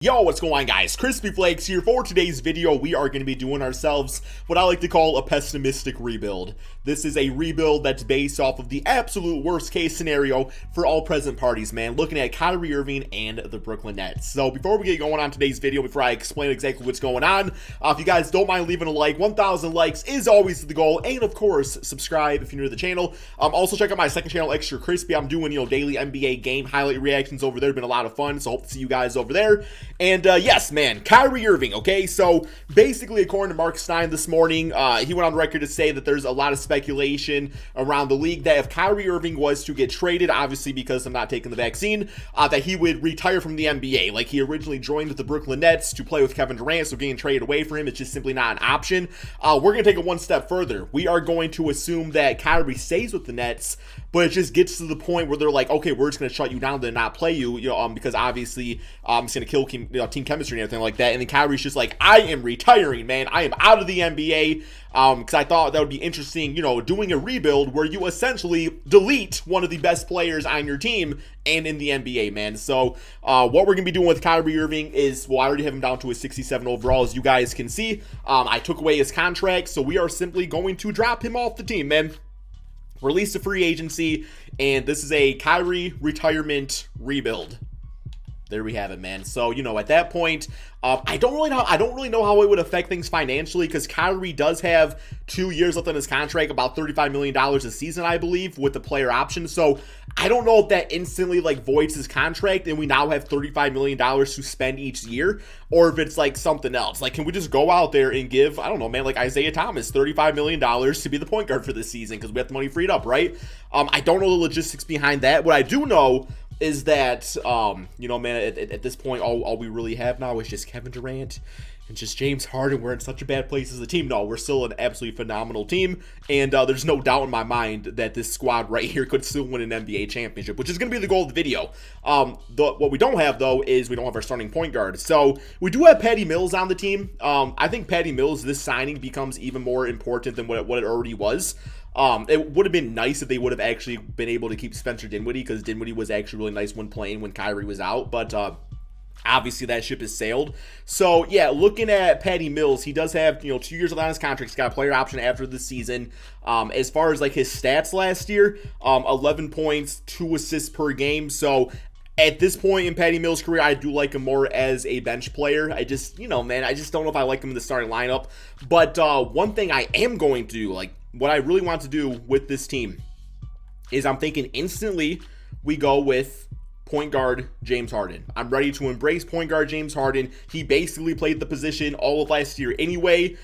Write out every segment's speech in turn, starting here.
Yo, what's going on, guys? Crispy Flakes here. For today's video, we are going to be doing ourselves what I like to call a pessimistic rebuild. This is a rebuild that's based off of the absolute worst case scenario for all present parties, man. Looking at Kyrie Irving and the Brooklyn Nets. So before we get going on today's video, before I explain exactly what's going on, if you guys don't mind leaving a like, 1,000 likes is always the goal. And of course, subscribe if you're new to the channel. Also check out my second channel, Extra Crispy. I'm doing, daily NBA game highlight reactions over there. Been a lot of fun, so hope to see you guys over there. And yes, man, Kyrie Irving, okay? So basically, according to Mark Stein this morning, he went on record to say that there's a lot of speculation around the league that if Kyrie Irving was to get traded, obviously because of not taking the vaccine, that he would retire from the NBA. Like, he originally joined the Brooklyn Nets to play with Kevin Durant, so getting traded away for him is just simply not an option. We're going to take it one step further. We are going to assume that Kyrie stays with the Nets, but it just gets to the point where they're like, okay, we're just going to shut you down and not play you, because obviously it's going to kill team chemistry and everything like that. And then Kyrie's just like, I am retiring, man. I am out of the NBA. Because I thought that would be interesting, doing a rebuild where you essentially delete one of the best players on your team and in the NBA, man. So what we're going to be doing with Kyrie Irving is, well, I already have him down to a 67 overall, as you guys can see. I took away his contract, so we are simply going to drop him off the team, man. Release to free agency, and this is a Kyrie retirement rebuild. There we have it, man. So, at that point, I don't really know how it would affect things financially, because Kyrie does have 2 years left on his contract, about $35 million a season, I believe, with the player option. So I don't know if that instantly voids his contract and we now have $35 million to spend each year, or if it's something else. Can we just go out there and give, I don't know, man, Isaiah Thomas $35 million to be the point guard for this season because we have the money freed up, right? I don't know the logistics behind that. What I do know is that, man, at this point, all we really have now is just Kevin Durant and just James Harden. We're in such a bad place as a team. No, we're still an absolutely phenomenal team, and there's no doubt in my mind that this squad right here could still win an NBA championship, which is going to be the goal of the video. What we don't have, though, is we don't have our starting point guard. So we do have Paddy Mills on the team. I think Paddy Mills, this signing becomes even more important than what it already was. It would have been nice if they would have actually been able to keep Spencer Dinwiddie, because Dinwiddie was actually really nice when playing when Kyrie was out, but obviously that ship has sailed. So yeah, looking at Paddy Mills, he does have 2 years left on his contract. He's got a player option after the season. As far as his stats last year, 11 points, 2 assists per game. So at this point in Paddy Mills' career, I do like him more as a bench player. I just, man, I just don't know if I like him in the starting lineup. But one thing I am going to do, what I really want to do with this team is I'm thinking instantly we go with point guard James Harden. I'm ready to embrace point guard James Harden. He basically played the position all of last year anyway,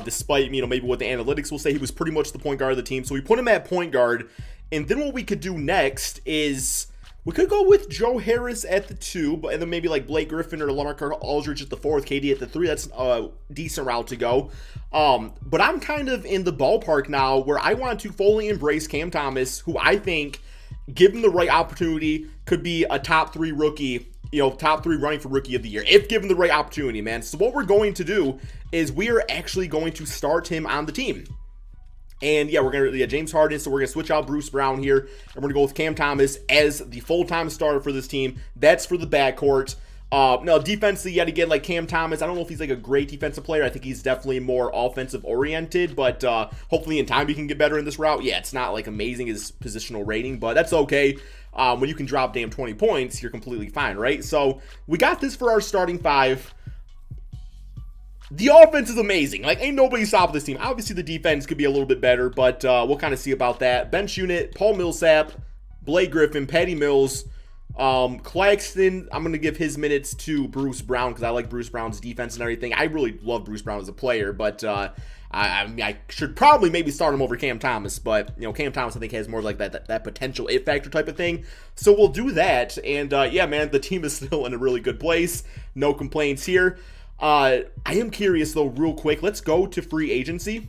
despite, maybe what the analytics will say. He was pretty much the point guard of the team. So we put him at point guard. And then what we could do next is we could go with Joe Harris at the 2, and then maybe Blake Griffin or LaMarcus Aldridge at the 4th, KD at the 3. That's a decent route to go. But I'm kind of in the ballpark now where I want to fully embrace Cam Thomas, who I think, given the right opportunity, could be a top 3 rookie, top 3 running for rookie of the year, if given the right opportunity, man. So what we're going to do is we are actually going to start him on the team. And yeah, we're going to, James Harden, so we're going to switch out Bruce Brown here, and we're going to go with Cam Thomas as the full-time starter for this team. That's for the backcourt. Now, defensively, yet again, Cam Thomas, I don't know if he's a great defensive player. I think he's definitely more offensive-oriented, but hopefully in time he can get better in this route. Yeah, it's not, amazing his positional rating, but that's okay. When you can drop damn 20 points, you're completely fine, right? So we got this for our starting 5. The offense is amazing. Ain't nobody stopping this team. Obviously, the defense could be a little bit better, but we'll kind of see about that. Bench unit, Paul Millsap, Blake Griffin, Paddy Mills, Claxton. I'm going to give his minutes to Bruce Brown because I like Bruce Brown's defense and everything. I really love Bruce Brown as a player, but I should probably maybe start him over Cam Thomas, but Cam Thomas I think has more that potential it factor type of thing. So we'll do that, and yeah, man, the team is still in a really good place. No complaints here. I am curious though, real quick. Let's go to free agency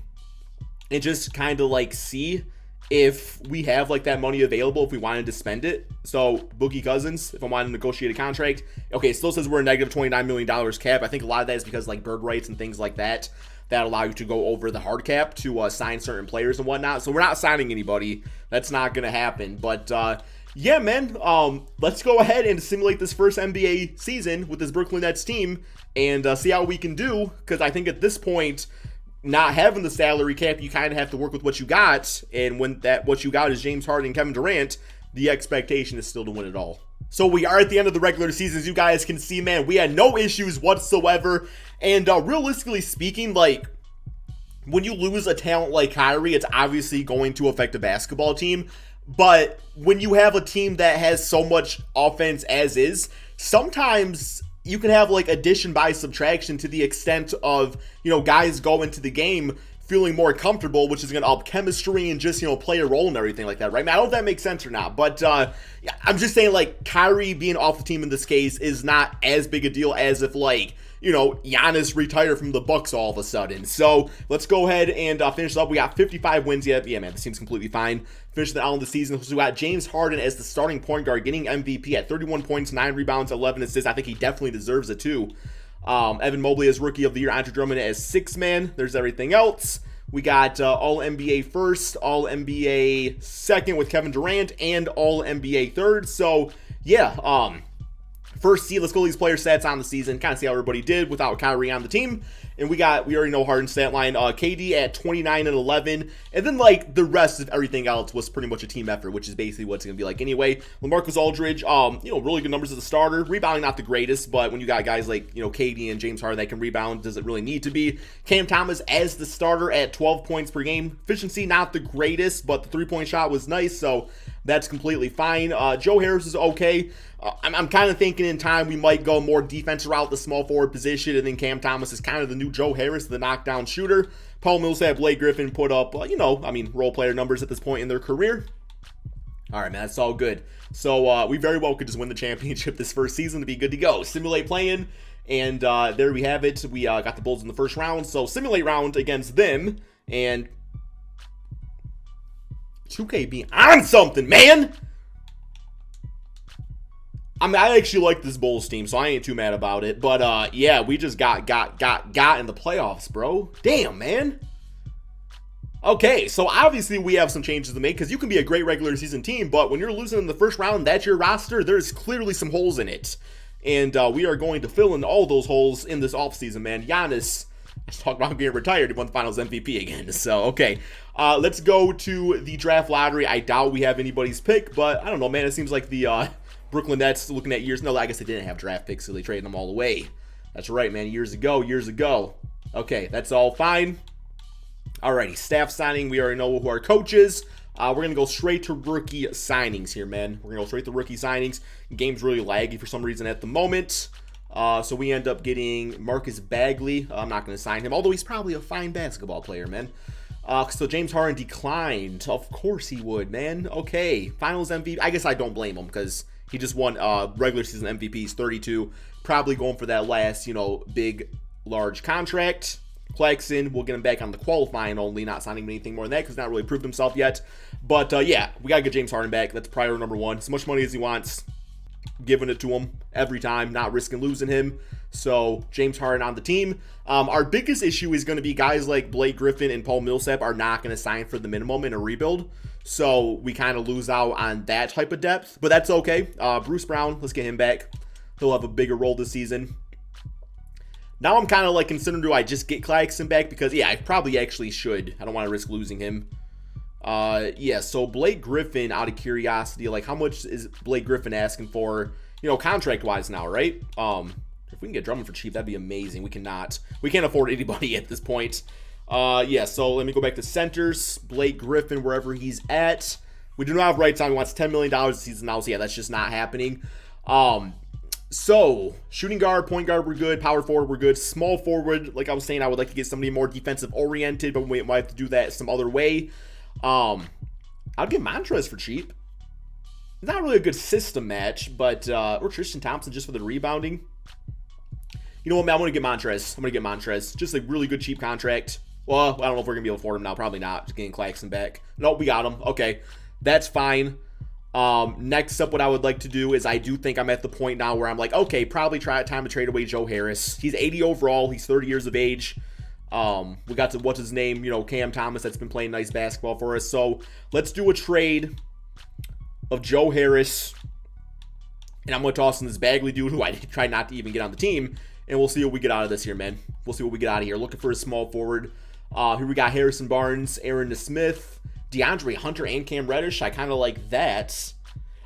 and just kind of see if we have that money available if we wanted to spend it. So Boogie Cousins, if I wanted to negotiate a contract, okay, it still says we're a negative $29 million cap. I think a lot of that is because bird rights and things like that allow you to go over the hard cap to sign certain players and whatnot. So we're not signing anybody. That's not going to happen. But yeah, man, let's go ahead and simulate this first NBA season with this Brooklyn Nets team and see how we can do, because I think at this point, not having the salary cap, you kind of have to work with what you got, and when what you got is James Harden and Kevin Durant, the expectation is still to win it all. So we are at the end of the regular season. As you guys can see, man, we had no issues whatsoever, and realistically speaking, like, when you lose a talent like Kyrie, it's obviously going to affect a basketball team. But when you have a team that has so much offense as is, sometimes you can have like addition by subtraction to the extent of, you know, guys go into the game feeling more comfortable, which is going to up chemistry and just, you know, play a role and everything like that, right? Now, I don't know if that makes sense or not, but yeah, I'm just saying, like, Kyrie being off the team in this case is not as big a deal as if, like, you know, Giannis retired from the Bucks all of a sudden. So let's go ahead and finish up. We got 55 wins. Yeah, man, this seems completely fine. Finish the out of the season. So we got James Harden as the starting point guard, getting MVP at 31 points, 9 rebounds, 11 assists. I think he definitely deserves it too. Evan Mobley as Rookie of the Year. Andre Drummond as sixth man. There's everything else. We got All-NBA first, All-NBA second with Kevin Durant, and All-NBA third. So, yeah, first seed, let's go to these player stats on the season, kind of see how everybody did without Kyrie on the team. And we already know Harden's stat line, KD at 29 and 11. And then, like, the rest of everything else was pretty much a team effort, which is basically what it's going to be like anyway. LaMarcus Aldridge, you know, really good numbers as a starter. Rebounding, not the greatest, but when you got guys like, you know, KD and James Harden that can rebound, does it really need to be? Cam Thomas as the starter at 12 points per game. Efficiency, not the greatest, but the three-point shot was nice, so that's completely fine. Joe Harris is okay. I'm kind of thinking in time we might go more defensive route, the small forward position, and then Cam Thomas is kind of the new Joe Harris, the knockdown shooter. Paul Mills had Blake Griffin put up, you know, I mean, role player numbers at this point in their career. All right, man, that's all good. So we very well could just win the championship this first season to be good to go. Simulate playing, and there we have it. We got the Bulls in the first round, so simulate round against them, and 2K be on something, man! I mean, I actually like this Bulls team, so I ain't too mad about it. But, yeah, we just got in the playoffs, bro. Damn, man. Okay, so obviously we have some changes to make, because you can be a great regular season team, but when you're losing in the first round, that's your roster, there's clearly some holes in it. And we are going to fill in all those holes in this offseason, man. Giannis, let's talk about getting retired. He won the Finals MVP again. So, okay. Let's go to the draft lottery. I doubt we have anybody's pick, but I don't know, man. It seems like the Brooklyn Nets looking at years. No, I guess they didn't have draft picks, so they traded them all away. That's right, man. Years ago. Okay, that's all fine. Alrighty, staff signing. We already know who our coach is. We're going to go straight to rookie signings here, man. We're going to go straight to rookie signings. Game's really laggy for some reason at the moment. So we end up getting Marcus Bagley. I'm not going to sign him, although he's probably a fine basketball player, man. So James Harden declined. Of course he would, man. Okay, Finals MVP. I guess I don't blame him, because he just won regular season MVPs, 32. Probably going for that last, you know, big, large contract. Claxton, we'll get him back on the qualifying only, not signing him anything more than that, because not really proved himself yet. But, yeah, we got to get James Harden back. That's priority number one. As much money as he wants, giving it to him every time, not risking losing him. So, James Harden on the team. Our biggest issue is going to be guys like Blake Griffin and Paul Millsap are not going to sign for the minimum in a rebuild. So, we kind of lose out on that type of depth. But that's okay. Bruce Brown, let's get him back. He'll have a bigger role this season. Now I'm kind of like considering, do I just get Claxton back? Because, yeah, I probably actually should. I don't want to risk losing him. Yeah, so Blake Griffin, out of curiosity, like, how much is Blake Griffin asking for, you know, contract-wise now, right? If we can get Drummond for cheap, that'd be amazing. We can't afford anybody at this point. Yeah, so let me go back to centers. Blake Griffin, wherever he's at. We do not have rights on. He wants $10 million a season now, so yeah, that's just not happening. So, shooting guard, point guard, we're good. Power forward, we're good. Small forward, like I was saying, I would like to get somebody more defensive-oriented, but we might have to do that some other way. I'd get Montrez for cheap. Not really a good system match, but, or Tristan Thompson just for the rebounding. You know what, man, I'm going to get Montrez. Just a really good cheap contract. Well, I don't know if we're going to be able to afford him now. Probably not. Just getting Claxton back. Nope, we got him. Okay, that's fine. Next up, what I would like to do is I do think I'm at the point now where I'm like, okay, probably time to trade away Joe Harris. He's 80 overall. He's 30 years of age. We got to, what's his name? You know, Cam Thomas that's been playing nice basketball for us. So let's do a trade. of Joe Harris. And I'm going to toss in this Bagley dude who I tried not to even get on the team. And we'll see what we get out of this here, man. We'll see what we get out of here. Looking for a small forward. Here we got Harrison Barnes, Aaron Smith, DeAndre Hunter, and Cam Reddish. I kind of like that.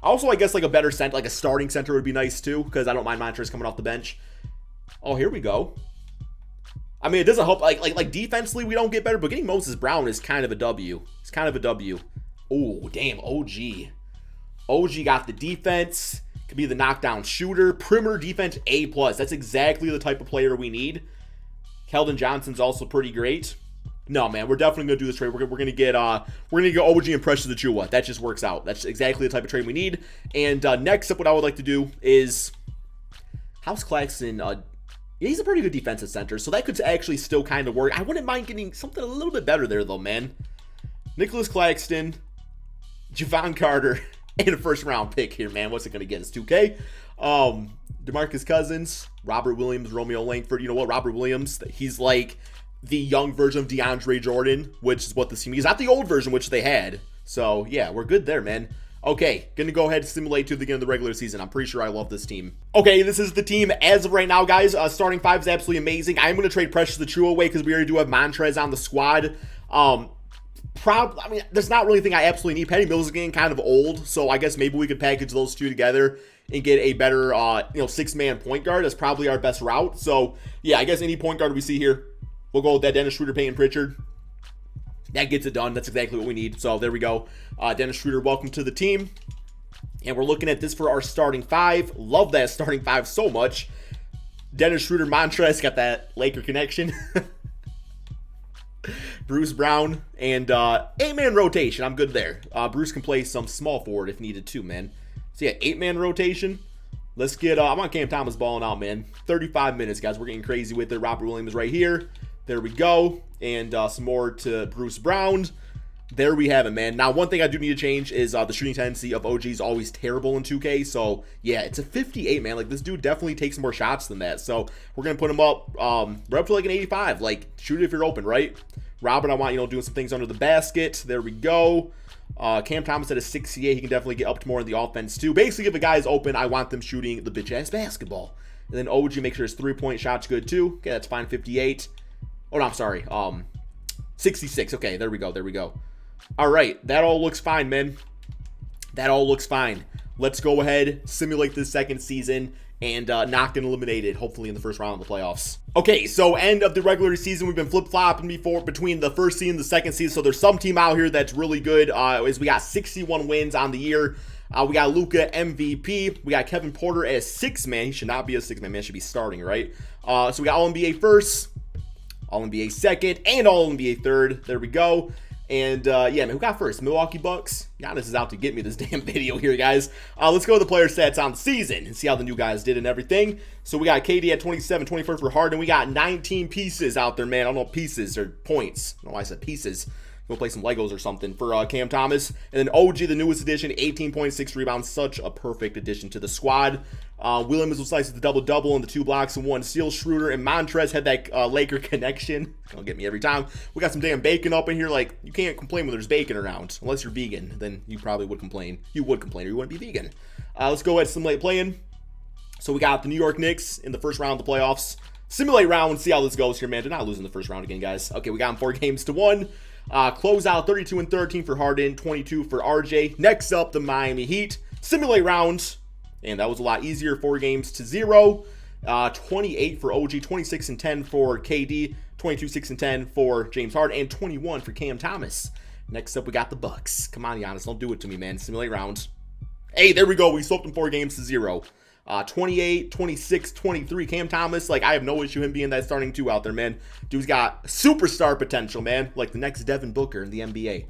Also, I guess like a better center, like a starting center would be nice too, because I don't mind Montrezl coming off the bench. Oh, here we go. I mean, it doesn't help. Like defensively, we don't get better, but getting Moses Brown is kind of a W. It's kind of a W. Oh, damn, OG. OG got the defense. Could be the knockdown shooter. Perimeter defense A+. That's exactly the type of player we need. Keldon Johnson's also pretty great. No, man, we're definitely gonna do this trade. We're gonna get OG and Precious Achiuwa. That just works out. That's exactly the type of trade we need. And next up, what I would like to do is House Claxton. He's a pretty good defensive center, so that could actually still kind of work. I wouldn't mind getting something a little bit better there, though, man. Nicholas Claxton, Javon Carter, and a first-round pick here, man. What's it going to get us? 2K? DeMarcus Cousins, Robert Williams, Romeo Langford. You know what? Robert Williams, he's like the young version of DeAndre Jordan, which is what this team is. Not the old version, which they had. So, yeah, we're good there, man. Okay, gonna go ahead and simulate to the beginning of the regular season. I'm pretty sure I love this team. Okay, this is the team as of right now, guys. Starting five is absolutely amazing. I'm gonna trade Precious Achiuwa away because we already do have Montrezl on the squad. I mean, there's not really anything I absolutely need. Paddy Mills is getting kind of old, so I guess maybe we could package those two together and get a better, six-man point guard. That's probably our best route. So, yeah, I guess any point guard we see here, we'll go with that. Dennis Schroeder, Peyton Pritchard. That gets it done. That's exactly what we need. So there we go. Dennis Schroeder, welcome to the team. And we're looking at this for our starting five. Love that starting five so much. Dennis Schroeder, Montrezl, got that Laker connection. Bruce Brown, and 8-man rotation. I'm good there. Bruce can play some small forward if needed too, man. So yeah, 8-man rotation. Let's get, I want Cam Thomas balling out, man. 35 minutes, guys. We're getting crazy with it. Robert Williams right here. There we go. And some more to Bruce Brown. There we have it, man. Now, one thing I do need to change is the shooting tendency of OG is always terrible in 2K. So, yeah, it's a 58, man. Like, this dude definitely takes more shots than that. So, we're going to put him up. We're up to, like, an 85. Like, shoot it if you're open, right? Robert, I want, doing some things under the basket. There we go. Cam Thomas at a 68. He can definitely get up to more in the offense, too. Basically, if a guy is open, I want them shooting the bitch-ass basketball. And then OG, make sure his three-point shot's good, too. Okay, that's fine. 58. Oh, no, I'm sorry. 66. Okay, there we go. There we go. All right. That all looks fine, man. That all looks fine. Let's go ahead, simulate this second season, and knock and eliminate it, hopefully in the first round of the playoffs. Okay, so end of the regular season. We've been flip-flopping between the first season and the second season, so there's some team out here that's really good. As we got 61 wins on the year. We got Luka MVP. We got Kevin Porter as 6-man. He should not be a 6-man. Man, should be starting, right? So we got All-NBA first, All-NBA second, and All-NBA third. There we go. And, yeah, man, who got first? Milwaukee Bucks? Giannis is out to get me this damn video here, guys. Let's go with the player stats on the season and see how the new guys did and everything. So we got KD at 27, 24 for Harden. We got 19 pieces out there, man. I don't know, pieces or points. I don't know why I said pieces. Go play some Legos or something for Cam Thomas. And then OG, the newest addition, 18.6 rebounds. Such a perfect addition to the squad. Williams was sliced the double-double and the 2 blocks and 1 steal. Schroeder and Montrezl had that Laker connection. It's going to get me every time. We got some damn bacon up in here. Like, you can't complain when there's bacon around. Unless you're vegan. Then you probably would complain. You would complain or you wouldn't be vegan. Let's go ahead and simulate playing. So we got the New York Knicks in the first round of the playoffs. Simulate round and see how this goes here, man. They're not losing the first round again, guys. Okay, we got them 4-1. Close out 32-13 for Harden, 22 for RJ. Next up, the Miami Heat. Simulate round. And that was a lot easier, 4-0. 28 for OG, 26-10 for KD, 22-6-10 for James Harden, and 21 for Cam Thomas. Next up, we got the Bucks. Come on, Giannis, don't do it to me, man. Simulate round. Hey, there we go. We swept them 4-0. 28, 26, 23. Cam Thomas, like, I have no issue him being that starting 2 out there, man. Dude's got superstar potential, man. Like the next Devin Booker in the NBA.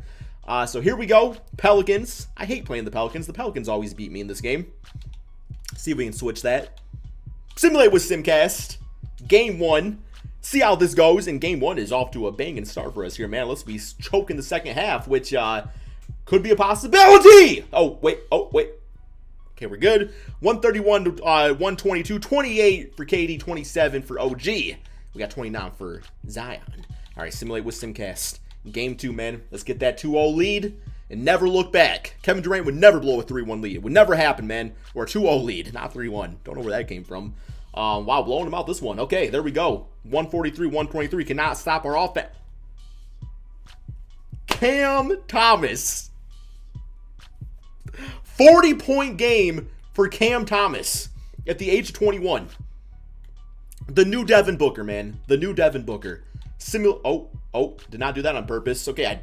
So here we go. Pelicans. I hate playing the Pelicans. The Pelicans always beat me in this game. See if we can switch that. Simulate with Simcast. Game 1. See how this goes. And game 1 is off to a banging start for us here, man. Let's be choking the second half, which could be a possibility. Oh, wait. Okay, we're good. 131 to 122. 28 for KD. 27 for OG. We got 29 for Zion. All right, simulate with Simcast. Game 2, man. Let's get that 2-0 lead. and never look back. Kevin Durant would never blow a 3-1 lead. It would never happen, man. Or a 2-0 lead, not 3-1. Don't know where that came from. Wow, blowing him out this one. Okay, there we go. 143, 123. Cannot stop our offense. Cam Thomas. 40-point game for Cam Thomas at the age of 21. The new Devin Booker, man. The new Devin Booker. Did not do that on purpose. Okay, I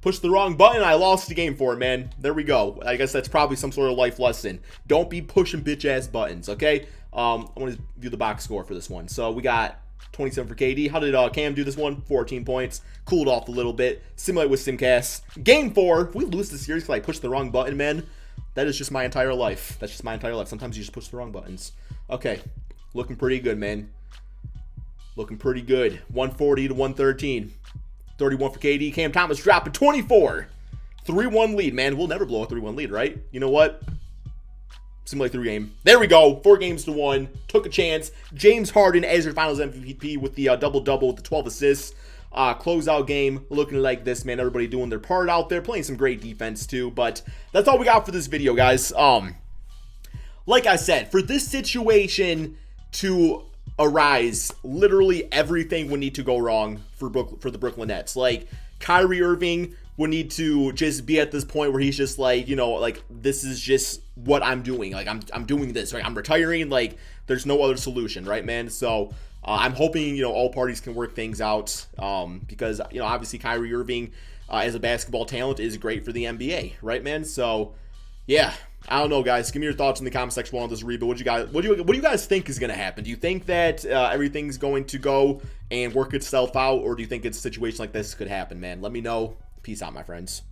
pushed the wrong button. I lost the game for it, man. There we go. I guess that's probably some sort of life lesson. Don't be pushing bitch-ass buttons, okay? I want to view the box score for this one. So we got 27 for KD. How did Cam do this one? 14 points. Cooled off a little bit. Simulate with Simcast. Game 4. If we lose the series because I pushed the wrong button, man, that is just my entire life. That's just my entire life. Sometimes you just push the wrong buttons. Okay. Looking pretty good, man. Looking pretty good. 140 to 113. 31 for KD. Cam Thomas dropping 24. 3-1 lead, man. We'll never blow a 3-1 lead, right? You know what? Simulate 3 game. There we go. 4 games to 1. Took a chance. James Harden as your finals MVP with the double-double with the 12 assists. Closeout game looking like this, man. Everybody doing their part out there. Playing some great defense, too. But that's all we got for this video, guys. Like I said, for this situation to arise, literally everything would need to go wrong for the Brooklyn Nets. Like, Kyrie Irving would need to just be at this point where he's just like, you know, like, this is just what I'm doing. Like, I'm doing this, right? I'm retiring. Like, there's no other solution, right, man? So I'm hoping, you know, all parties can work things out because, you know, obviously Kyrie Irving as a basketball talent is great for the NBA, right, man? So yeah, I don't know, guys. Give me your thoughts in the comment section on this rebuild. What do you guys think is going to happen? Do you think that everything's going to go and work itself out, or do you think it's a situation like this could happen, man? Let me know. Peace out, my friends.